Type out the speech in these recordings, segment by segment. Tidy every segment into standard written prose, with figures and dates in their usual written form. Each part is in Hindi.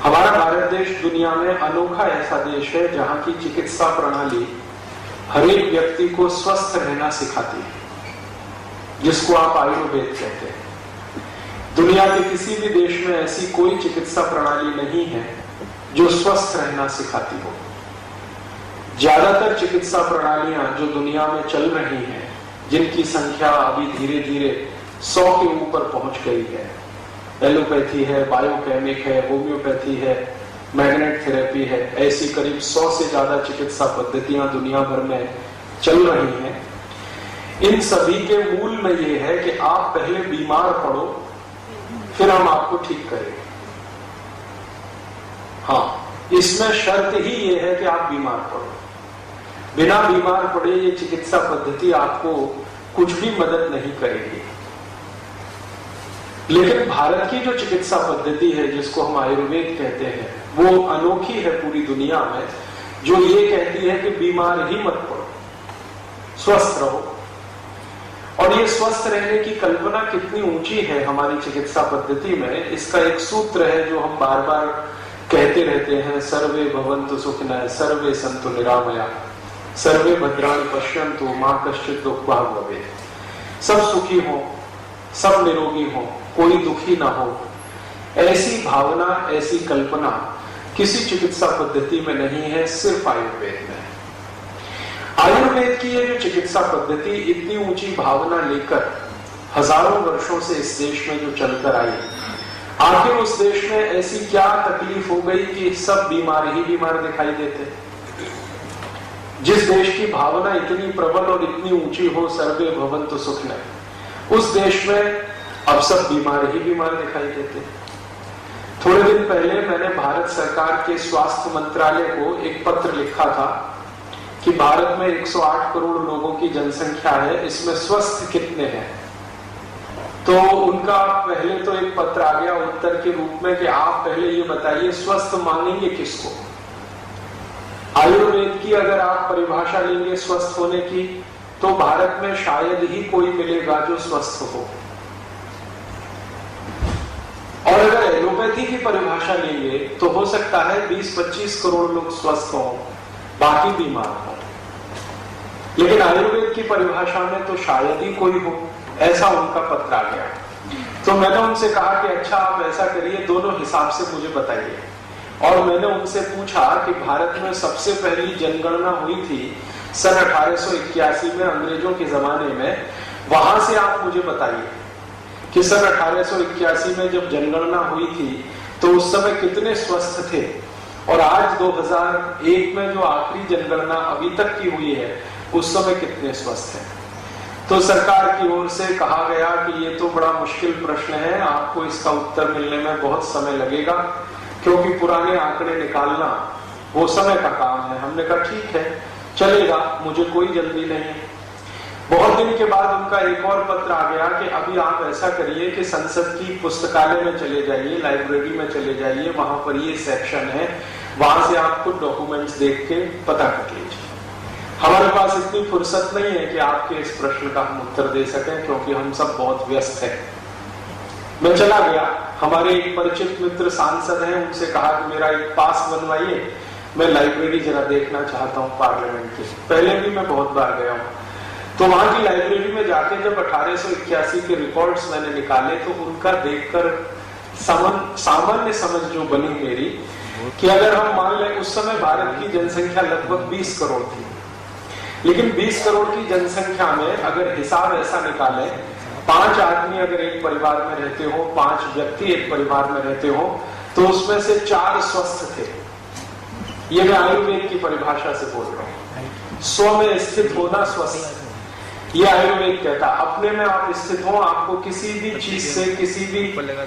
हमारा भारत देश दुनिया में अनोखा ऐसा देश है जहां की चिकित्सा प्रणाली हर एक व्यक्ति को स्वस्थ रहना सिखाती है, जिसको आप आयुर्वेद कहते हैं। दुनिया के किसी भी देश में ऐसी कोई चिकित्सा प्रणाली नहीं है जो स्वस्थ रहना सिखाती हो। ज्यादातर चिकित्सा प्रणालियां जो दुनिया में चल रही हैं, जिनकी संख्या अभी धीरे धीरे 100 के ऊपर पहुंच गई है, एलोपैथी है, बायोकेमिक है, होम्योपैथी है, मैग्नेट थेरेपी है, ऐसी करीब 100 से ज्यादा चिकित्सा पद्धतियां दुनिया भर में चल रही हैं। इन सभी के मूल में यह है कि आप पहले बीमार पड़ो, फिर हम आपको ठीक करेंगे। हाँ, इसमें शर्त ही यह है कि आप बीमार पड़ो। बिना बीमार पड़े ये चिकित्सा पद्धति आपको कुछ भी मदद नहीं करेगी। लेकिन भारत की जो चिकित्सा पद्धति है, जिसको हम आयुर्वेद कहते हैं, वो अनोखी है पूरी दुनिया में, जो ये कहती है कि बीमार ही मत पड़ो, स्वस्थ रहो। और ये स्वस्थ रहने की कल्पना कितनी ऊंची है हमारी चिकित्सा पद्धति में, इसका एक सूत्र है जो हम बार बार कहते रहते हैं, सर्वे भवन्तु सुखिनः सर्वे सन्तु निरामया सर्वे भद्राणि पश्यन्तु मा कश्चित् दुःखभाग् भवेत्। सब सुखी हो, सब निरोगी हो, कोई दुखी ना हो, ऐसी भावना, ऐसी कल्पना किसी चिकित्सा पद्धति में नहीं है, सिर्फ आयुर्वेद में। आयुर्वेद की ये जो चिकित्सा पद्धति इतनी ऊंची भावना लेकर हजारों वर्षों से इस देश में जो चलकर आई, आखिर उस देश में ऐसी क्या तकलीफ हो गई कि सब बीमार ही बीमार दिखाई देते। जिस देश की भावना इतनी प्रबल और इतनी ऊंची हो, सर्वे भवन्तु सुखिनः, उस देश में अब सब बीमार ही बीमार दिखाई देते। थोड़े दिन पहले मैंने भारत सरकार के स्वास्थ्य मंत्रालय को एक पत्र लिखा था कि भारत में 108 करोड़ लोगों की जनसंख्या है, इसमें स्वस्थ कितने हैं। तो उनका पहले तो एक पत्र आ गया उत्तर के रूप में कि आप पहले ये बताइए स्वस्थ मानेंगे किसको। आयुर्वेद की अगर आप परिभाषा लेंगे स्वस्थ होने की, तो भारत में शायद ही कोई मिलेगा जो स्वस्थ हो। और अगर एलोपैथी की परिभाषा लेंगे तो हो सकता है 20-25 करोड़ लोग स्वस्थ हों, बाकी बीमार हों। लेकिन आयुर्वेद की परिभाषा में तो शायद ही कोई हो, ऐसा उनका पत्र आ गया। तो मैंने उनसे कहा कि अच्छा आप ऐसा करिए, दोनों हिसाब से मुझे बताइए। और मैंने उनसे पूछा कि भारत में सबसे पहली जनगणना हुई थी सन 1881 में, अंग्रेजों के जमाने में, वहां से आप मुझे बताइए कि सन 1881 में जब जनगणना हुई थी तो उस समय कितने स्वस्थ थे, और आज 2001 में जो आखिरी जनगणना अभी तक की हुई है उस समय कितने स्वस्थ हैं। तो सरकार की ओर से कहा गया कि ये तो बड़ा मुश्किल प्रश्न है, आपको इसका उत्तर मिलने में बहुत समय लगेगा, क्योंकि पुराने आंकड़े निकालना वो समय का काम है। हमने कहा ठीक है, चलेगा, मुझे कोई जल्दी नहीं है। बहुत दिन के बाद उनका एक और पत्र आ गया कि अभी आप ऐसा करिए कि संसद की पुस्तकालय में चले जाइए, लाइब्रेरी में चले जाइए, वहां पर ये सेक्शन है, वहां से आप खुद डॉक्यूमेंट्स देख के पता कर लीजिए। हमारे पास इतनी फुर्सत नहीं है कि आपके इस प्रश्न का हम उत्तर दे सकें, क्योंकि हम सब बहुत व्यस्त हैं। मैं चला गया, हमारे एक परिचित मित्र सांसद हैं, उनसे कहा कि मेरा एक पास बनवाइए, मैं लाइब्रेरी जरा देखना चाहता हूँ पार्लियामेंट की। पहले भी मैं बहुत बार गया हूँ। तो वहां की लाइब्रेरी में जाके जब 1881 के रिकॉर्ड्स मैंने निकाले तो उनका देखकर सामान्य समझ जो बनी मेरी कि अगर हम मान लें उस समय भारत की जनसंख्या लगभग 20 करोड़ थी, लेकिन 20 करोड़ की जनसंख्या में अगर हिसाब ऐसा निकाले, 5 आदमी अगर एक परिवार में रहते हो, 5 व्यक्ति एक परिवार में रहते हो, तो उसमें से 4 स्वस्थ थे। ये मैं आयुर्वेद की परिभाषा से बोल रहा हूँ। स्व में स्थित होना स्वस्थ, ये आयुर्वेद कहता। अपने में आप स्थित हो, आपको किसी भी चीज से, किसी भी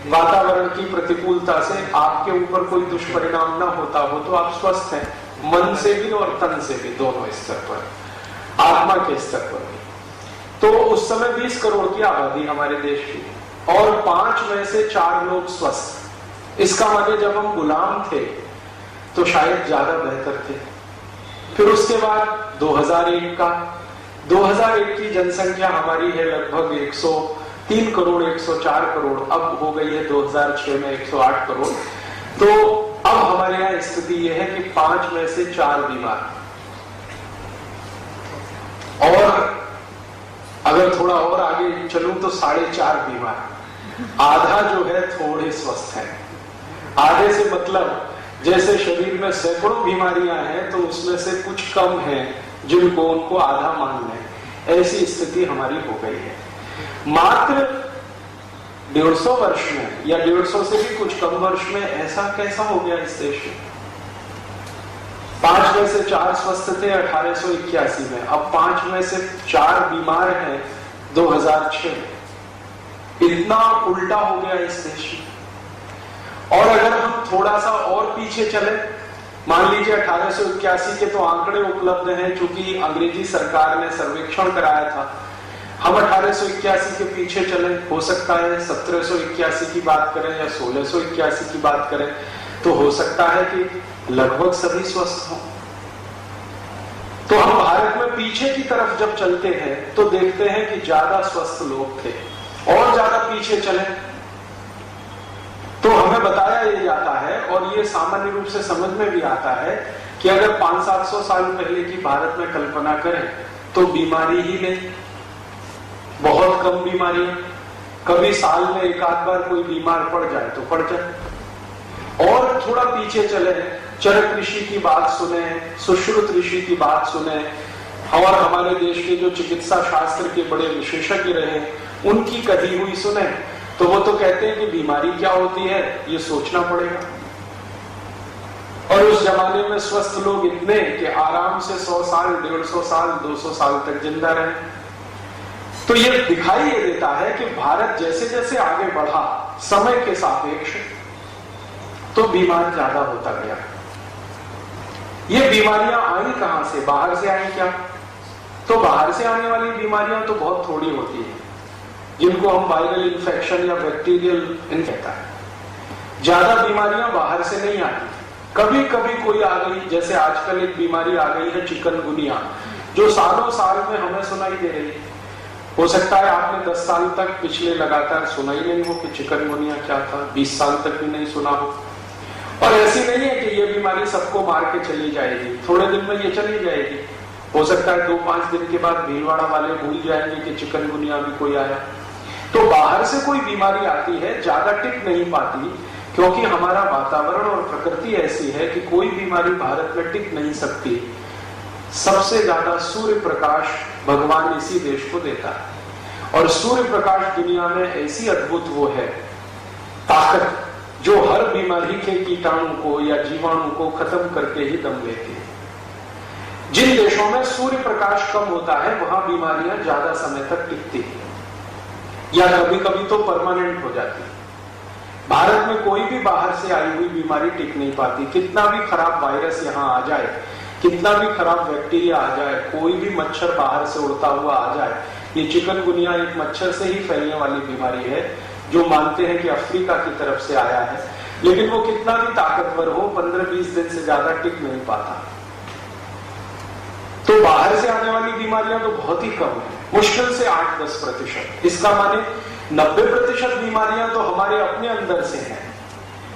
वातावरण की प्रतिकूलता से आपके ऊपर कोई दुष्परिणाम ना होता हो तो आप स्वस्थ हैं, मन से भी और तन से भी, दोनों स्तर पर, आत्मा के स्तर पर भी। तो उस समय 20 करोड़ की आबादी हमारे देश की, और 5 में से 4 लोग स्वस्थ। इसका मतलब जब हम गुलाम थे तो शायद ज्यादा बेहतर थे। फिर उसके बाद 2001 की जनसंख्या हमारी है लगभग 103 करोड़, 104 करोड़, अब हो गई है 2006 में 108 करोड़। तो अब हमारे यहां स्थिति यह है कि 5 में से 4 बीमार, और अगर थोड़ा और आगे चलूं तो 4.5 बीमार, आधा जो है थोड़े स्वस्थ हैं। आधे से मतलब जैसे शरीर में सैकड़ों बीमारियां हैं तो उसमें से कुछ कम हैं जिनको उनको आधा मान लें, ऐसी स्थिति हमारी हो गई है। मात्र 150 वर्ष में या 150 से भी कुछ कम वर्ष में ऐसा कैसा हो गया इस देश में? 5 में से 4 स्वस्थ थे 1881 में, अब 5 में से 4 बीमार हैं 2006 में। इतना उल्टा हो गया इस देश में। और अगर हम थोड़ा सा और पीछे चले, मान लीजिए 1881 के तो आंकड़े उपलब्ध हैं, चूंकि अंग्रेजी सरकार ने सर्वेक्षण कराया था। हम 1881 के पीछे चले, हो सकता है 1781 की बात करें या 1681 की बात करें, तो हो सकता है कि लगभग सभी स्वस्थ हों। तो हम भारत में पीछे की तरफ जब चलते हैं तो देखते हैं कि ज्यादा स्वस्थ लोग थे। और ज्यादा पीछे चले तो हमें बताया ये जाता है, और ये सामान्य रूप से समझ में भी आता है कि अगर 500-700 साल पहले की भारत में कल्पना करें तो बीमारी ही नहीं, बहुत कम बीमारियां, कभी साल में एक आध बार कोई बीमार पड़ जाए तो पड़ जाए। और थोड़ा पीछे चले, चरक ऋषि की बात सुने, सुश्रुत ऋषि की बात सुने, और हमारे देश के जो चिकित्सा शास्त्र के बड़े विशेषज्ञ रहे उनकी कही हुई सुने, तो वो तो कहते हैं कि बीमारी क्या होती है ये सोचना पड़ेगा। और उस जमाने में स्वस्थ लोग इतने कि आराम से 100 साल, 150 साल, 200 साल तक जिंदा रहे। तो ये दिखाई ये देता है कि भारत जैसे जैसे आगे बढ़ा समय के सापेक्ष, तो बीमार ज्यादा होता गया। ये बीमारियां आई कहां से? बाहर से आई क्या? तो बाहर से आने वाली बीमारियां तो बहुत थोड़ी होती है, जिनको हम वायरल इन्फेक्शन या बैक्टीरियल इन्फेक्शन है। ज्यादा बीमारियां बाहर से नहीं आती, कभी कभी कोई आ गई, जैसे आजकल एक बीमारी आ गई है चिकनगुनिया, जो सालों साल में हमें सुनाई दे रही है। हो सकता है आपने 10 साल तक पिछले लगातार सुना ही नहीं हो कि चिकनगुनिया क्या था, 20 साल तक भी नहीं सुना हो। और ऐसी नहीं है कि ये बीमारी सबको मार के चली जाएगी, थोड़े दिन में ये चली जाएगी। हो सकता है 2-5 दिन के बाद भीलवाड़ा वाले भूल जाएंगे कि चिकनगुनिया भी कोई आया। तो बाहर से कोई बीमारी आती है, ज्यादा टिक नहीं पाती, क्योंकि हमारा वातावरण और प्रकृति ऐसी है कि कोई बीमारी भारत में टिक नहीं सकती। सबसे ज्यादा सूर्य प्रकाश भगवान इसी देश को देता है, और सूर्य प्रकाश दुनिया में ऐसी अद्भुत वो है ताकत जो हर बीमारी के कीटाणु को या जीवाणु को खत्म करके ही दम लेती है। जिन देशों में सूर्य प्रकाश कम होता है वहां बीमारियां ज्यादा समय तक टिकती है, या कभी कभी तो परमानेंट हो जाती है। भारत में कोई भी बाहर से आई हुई बीमारी टिक नहीं पाती। कितना भी खराब वायरस यहाँ आ जाए, कितना भी खराब बैक्टीरिया आ जाए, कोई भी मच्छर बाहर से उड़ता हुआ आ जाए, ये चिकनगुनिया एक मच्छर से ही फैलने वाली बीमारी है, जो मानते हैं कि अफ्रीका की तरफ से आया है, लेकिन वो कितना भी ताकतवर हो 15-20 दिन से ज्यादा टिक नहीं पाता। तो बाहर से आने वाली बीमारियां तो बहुत ही कम है, मुश्किल से 8-10%। इसका माने 90% बीमारियां तो हमारे अपने अंदर से हैं,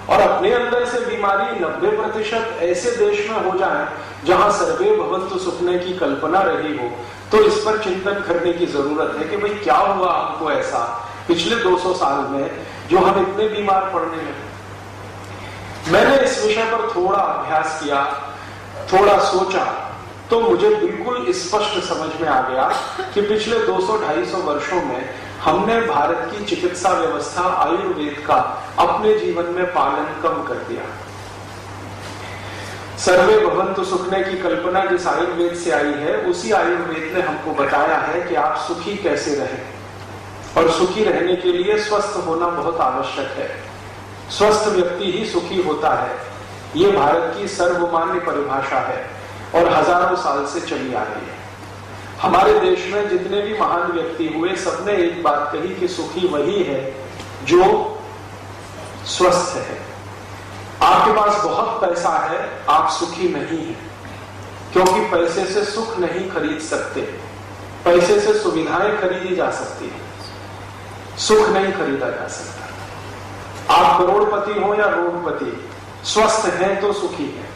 और अपने अंदर से बीमारी 90% ऐसे देश में हो जाए जहां सर्वे भवन्तु सुखने की कल्पना रही हो, तो इस पर चिंतन करने की जरूरत है कि भाई क्या हुआ हमको ऐसा पिछले 200 साल में जो हम इतने बीमार पड़ने लगे। मैंने इस विषय पर थोड़ा अभ्यास किया, थोड़ा सोचा, तो मुझे बिल्कुल स्पष्ट समझ में आ गया कि पिछले 200-250 वर्षों में हमने भारत की चिकित्सा व्यवस्था आयुर्वेद का अपने जीवन में पालन कम कर दिया। सर्वे भवन्तु सुखने की कल्पना जिस आयुर्वेद से आई है, उसी आयुर्वेद ने हमको बताया है कि आप सुखी कैसे रहें, और सुखी रहने के लिए स्वस्थ होना बहुत आवश्यक है। स्वस्थ व्यक्ति ही सुखी होता है, ये भारत की सर्वमान्य परिभाषा है और हजारों साल से चली आ रही है। हमारे देश में जितने भी महान व्यक्ति हुए, सबने एक बात कही कि सुखी वही है जो स्वस्थ है। आपके पास बहुत पैसा है, आप सुखी नहीं हैं, क्योंकि पैसे से सुख नहीं खरीद सकते। पैसे से सुविधाएं खरीदी जा सकती है, सुख नहीं खरीदा जा सकता। आप करोड़पति हो या रोडपति, स्वस्थ है तो सुखी है।